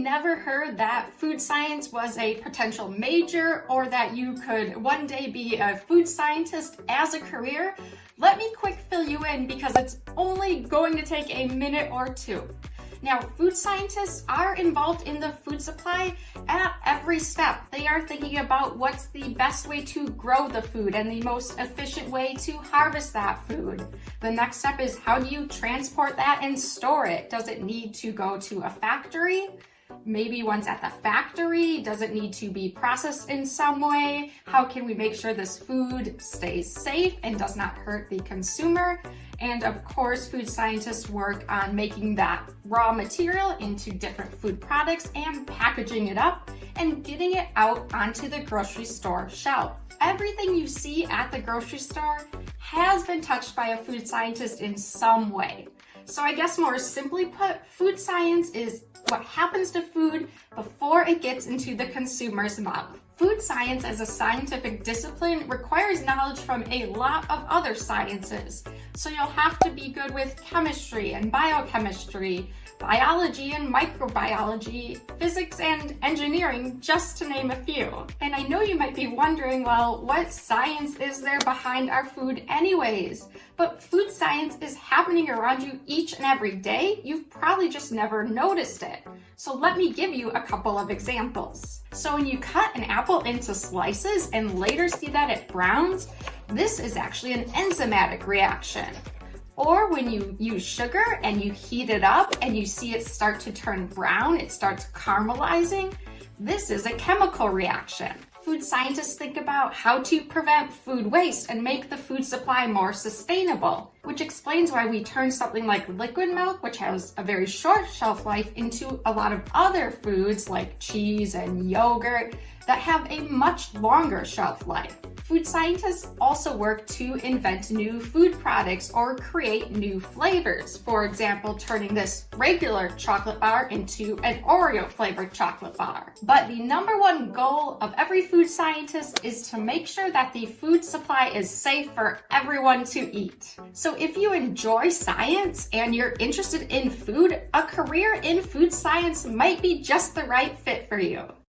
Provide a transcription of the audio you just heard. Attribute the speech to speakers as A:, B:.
A: never heard that food science was a potential major or that you could one day be a food scientist as a career, let me quick fill you in because it's only going to take a minute or two. Now, food scientists are involved in the food supply at every step. They are thinking about what's the best way to grow the food and the most efficient way to harvest that food. The next step is, how do you transport that and store it? Does it need to go to a factory? Maybe once at the factory, does it need to be processed in some way? How can we make sure this food stays safe and does not hurt the consumer? And of course, food scientists work on making that raw material into different food products and packaging it up and getting it out onto the grocery store shelf. Everything you see at the grocery store has been touched by a food scientist in some way. So I guess more simply put, food science is what happens to food before it gets into the consumer's mouth. Food science as a scientific discipline requires knowledge from a lot of other sciences. So you'll have to be good with chemistry and biochemistry, biology and microbiology, physics and engineering, just to name a few. And I know you might be wondering, well, what science is there behind our food anyways? But food science is happening around you each and every day. You've probably just never noticed it. So let me give you a couple of examples. So when you cut an apple into slices and later see that it browns, this is actually an enzymatic reaction. Or when you use sugar and you heat it up and you see it start to turn brown, it starts caramelizing, this is a chemical reaction. Food scientists think about how to prevent food waste and make the food supply more sustainable, which explains why we turn something like liquid milk, which has a very short shelf life, into a lot of other foods like cheese and yogurt that have a much longer shelf life. Food scientists also work to invent new food products or create new flavors. For example, turning this regular chocolate bar into an Oreo flavored chocolate bar. But the number one goal of every food scientist is to make sure that the food supply is safe for everyone to eat. So if you enjoy science and you're interested in food, a career in food science might be just the right fit for you.